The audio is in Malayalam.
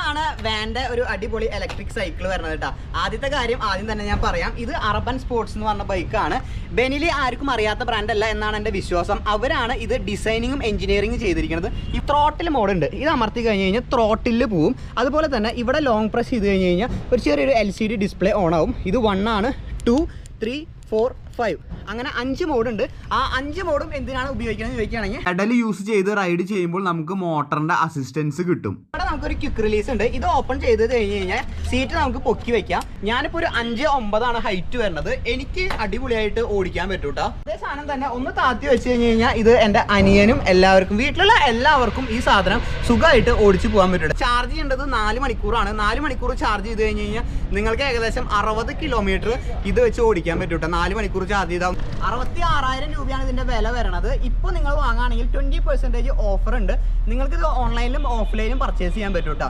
ഇതാണ് വാന്റെ ഒരു അടിപൊളി ഇലക്ട്രിക് സൈക്കിൾ വരുന്നത് കേട്ടോ. ആദ്യത്തെ കാര്യം ആദ്യം തന്നെ ഞാൻ പറയാം, ഇത് അർബൻ സ്പോർട്സ് എന്ന് പറഞ്ഞ ബൈക്കാണ്. ബെനിലി ആർക്കും അറിയാത്ത ബ്രാൻഡ് അല്ല എന്നാണ് എൻ്റെ വിശ്വാസം. അവരാണ് ഇത് ഡിസൈനിങ്ങും എഞ്ചിനീയറിംഗും ചെയ്തിരിക്കുന്നത്. ഈ ത്രോട്ടിൽ മോഡുണ്ട്, ഇത് അമർത്തി കഴിഞ്ഞ് കഴിഞ്ഞാൽ ത്രോട്ടിൽ പോവും. അതുപോലെ തന്നെ ഇവിടെ ലോങ് പ്രസ് ചെയ്ത് കഴിഞ്ഞ് കഴിഞ്ഞാൽ ഒരു ചെറിയൊരു LCD ഡിസ്പ്ലേ ഓൺ ആവും. ഇത് 1 ആണ്, 2, 3, 4, 5 അങ്ങനെ 5 മോഡുണ്ട്. ആ 5 മോഡും എന്തിനാണ് ഉപയോഗിക്കുന്നത് ചോദിക്കുകയാണെങ്കിൽ പെഡൽ യൂസ് ചെയ്ത് റൈഡ് ചെയ്യുമ്പോൾ നമുക്ക് മോട്ടറിന്റെ അസിസ്റ്റൻസ് കിട്ടും. ഇവിടെ നമുക്കൊരു ക്വിക്ക് റിലീസ് ഉണ്ട്. ഇത് ഓപ്പൺ ചെയ്ത് കഴിഞ്ഞ് കഴിഞ്ഞാൽ സീറ്റ് നമുക്ക് പൊക്കി വെക്കാം. ഞാനിപ്പോൾ ഒരു 5'9" ആണ് ഹൈറ്റ് വരുന്നത്. എനിക്ക് അടിപൊളിയായിട്ട് ഓടിക്കാൻ പറ്റും കേട്ടോ. അതേ സാധനം തന്നെ ഒന്ന് താത്തി വെച്ച് കഴിഞ്ഞ് കഴിഞ്ഞാൽ ഇത് എൻ്റെ അനിയനും എല്ലാവർക്കും വീട്ടിലുള്ള എല്ലാവർക്കും ഈ സാധനം സുഖമായിട്ട് ഓടിച്ചു പോകാൻ പറ്റും. ചാർജ് ചെയ്യേണ്ടത് 4 മണിക്കൂറാണ്. 4 മണിക്കൂർ ചാർജ് ചെയ്ത് കഴിഞ്ഞ് കഴിഞ്ഞാൽ നിങ്ങൾക്ക് ഏകദേശം 60 കിലോമീറ്റർ ഇത് വെച്ച് ഓടിക്കാൻ പറ്റും കേട്ടോ. 4 മണിക്കൂർ ചാർജ് ചെയ്താൽ 66,000 രൂപയാണ് ഇതിന്റെ വില വരണത്. ഇപ്പോൾ നിങ്ങൾ വാങ്ങുകയാണെങ്കിൽ 20% ഓഫർ ഉണ്ട്. നിങ്ങൾക്ക് ഇത് ഓൺലൈനിലും ഓഫ്ലൈനിലും പർച്ചേസ് ചെയ്യാൻ പറ്റും കേട്ടോ.